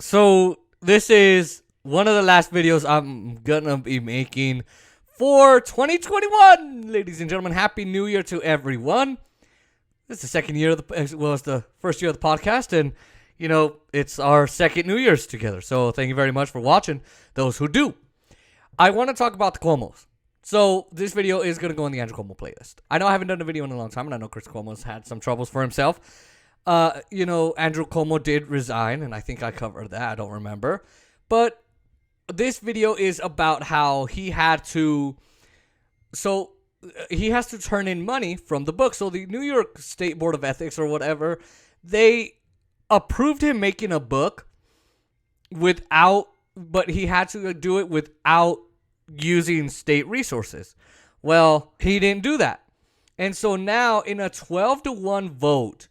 So this is one of the last videos I'm gonna be making for 2021, ladies and gentlemen. Happy New Year to everyone. This is the second year of the, as well as the first year of the podcast, and it's our second New Year's together. So thank you very much for watching. Those who do, I want to talk about the Cuomos. So this video is gonna go in the Andrew Cuomo playlist. I know I haven't done a video in a long time, and I know Chris Cuomo's had some troubles for himself. Andrew Cuomo did resign, and I think I covered that. I don't remember. But this video is about how he had to... So, he has to turn in money from the book. So, the New York State Board of Ethics or whatever, they approved him making a book but he had to do it without using state resources. Well, he didn't do that. And so now, in a 12-1 vote,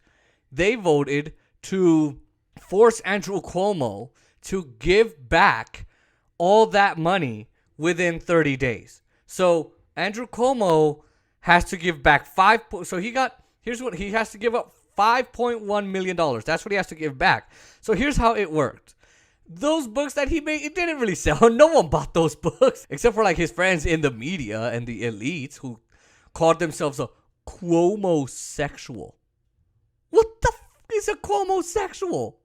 they voted to force Andrew Cuomo to give back all that money within 30 days. So Andrew Cuomo has to give back here's what he has to give up: $5.1 million. That's what he has to give back. So here's how it worked. Those books that he made, it didn't really sell. No one bought those books except for like his friends in the media and the elites who called themselves a Cuomo-sexual. What the f*** is a Cuomo-sexual?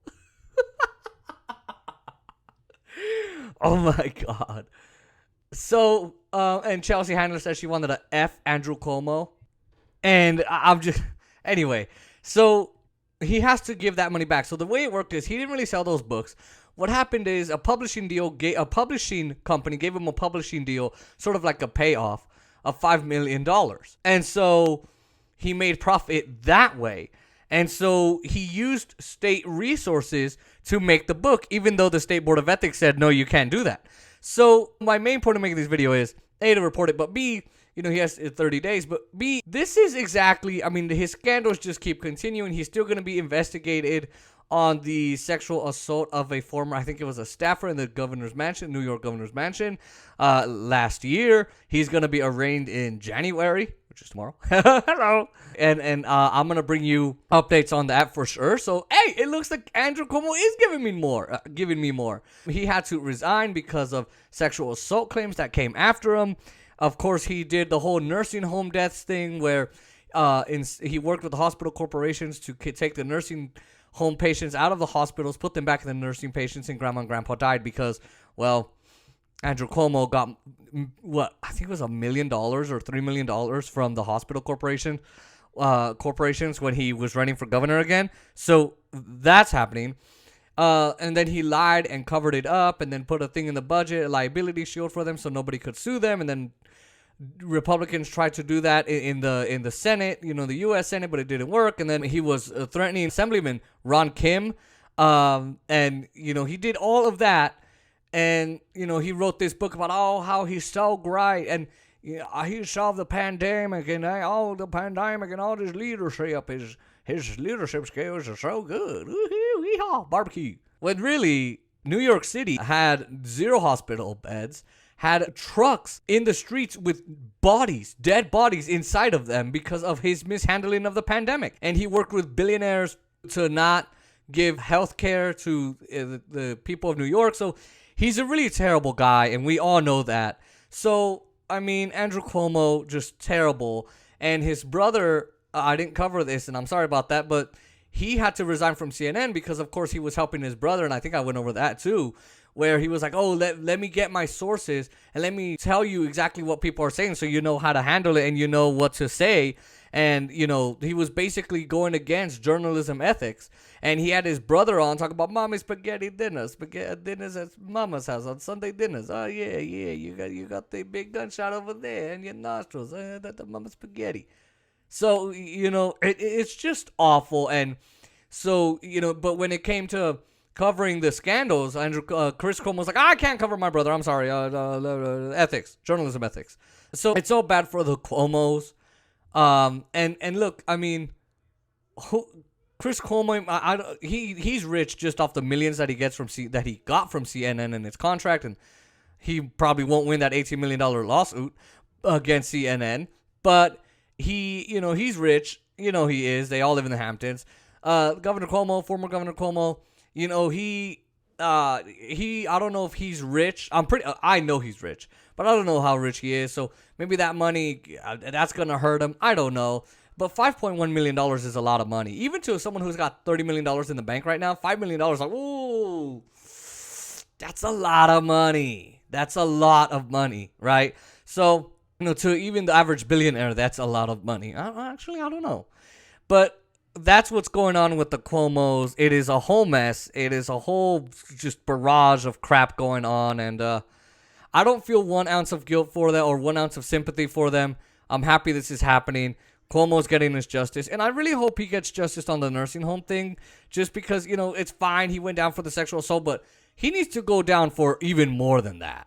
Oh my god. So, and Chelsea Handler says she wanted to F Andrew Cuomo. And I'm just... Anyway, so he has to give that money back. So the way it worked is he didn't really sell those books. What happened is a publishing company gave him a publishing deal, sort of like a payoff of $5 million. And so he made profit that way. And so he used state resources to make the book, even though the State Board of Ethics said, no, you can't do that. So my main point of making this video is, A, to report it, but B, he has 30 days. But B, this is exactly, his scandals just keep continuing. He's still going to be investigated on the sexual assault of a former, I think it was a staffer in the governor's mansion, New York governor's mansion, last year. He's going to be arraigned in January, which is tomorrow. Hello. And I'm going to bring you updates on that for sure. So, hey, it looks like Andrew Cuomo is giving me more. He had to resign because of sexual assault claims that came after him. Of course, he did the whole nursing home deaths thing where he worked with the hospital corporations to take the nursing home patients out of the hospitals, put them back in the nursing patients, and grandma and grandpa died because, well, Andrew Cuomo got, I think it was $1 million or $3 million from the hospital corporations when he was running for governor again. So that's happening. And then he lied and covered it up and then put a thing in the budget, a liability shield for them so nobody could sue them. And then Republicans tried to do that in the Senate, the U.S. Senate, but it didn't work. And then he was threatening Assemblyman Ron Kim. And he did all of that. And, he wrote this book about, how he's so great. And he solved the pandemic and all this leadership. His leadership skills are so good. Woo-hoo, barbecue. When really, New York City had 0 hospital beds, had trucks in the streets with dead bodies inside of them because of his mishandling of the pandemic. And he worked with billionaires to not give health care to the people of New York. So he's a really terrible guy, and we all know that. So, Andrew Cuomo, just terrible. And his brother, I didn't cover this, and I'm sorry about that, but he had to resign from CNN because, of course, he was helping his brother, and I think I went over that too, where he was like, let me get my sources, and let me tell you exactly what people are saying so you know how to handle it and you know what to say. And, he was basically going against journalism ethics. And he had his brother on talking about mommy spaghetti dinners at mama's house on Sunday dinners. Oh, yeah, you got the big gunshot over there in your nostrils. That's the mama spaghetti. So, it's just awful. And so, but when it came to covering the scandals, Chris Cuomo was like, I can't cover my brother. I'm sorry. Ethics, journalism ethics. So it's so bad for the Cuomos. And look, Chris Cuomo, he's rich just off the millions that he gets that he got from CNN and his contract, and he probably won't win that $18 million lawsuit against CNN. But he's rich. He is. They all live in the Hamptons. Governor Cuomo, former Governor Cuomo, he I don't know if he's rich. I know he's rich, but I don't know how rich he is. So maybe that money, that's gonna hurt him. I don't know. But $5.1 million is a lot of money. Even to someone who's got $30 million in the bank right now, $5 million, like, ooh, that's a lot of money. That's a lot of money, right? So, to even the average billionaire, that's a lot of money. Actually, I don't know. But that's what's going on with the Cuomos. It is a whole mess. It is a whole just barrage of crap going on. And I don't feel 1 ounce of guilt for that or 1 ounce of sympathy for them. I'm happy this is happening. Cuomo's getting his justice. And I really hope he gets justice on the nursing home thing. Just because, it's fine. He went down for the sexual assault. But he needs to go down for even more than that.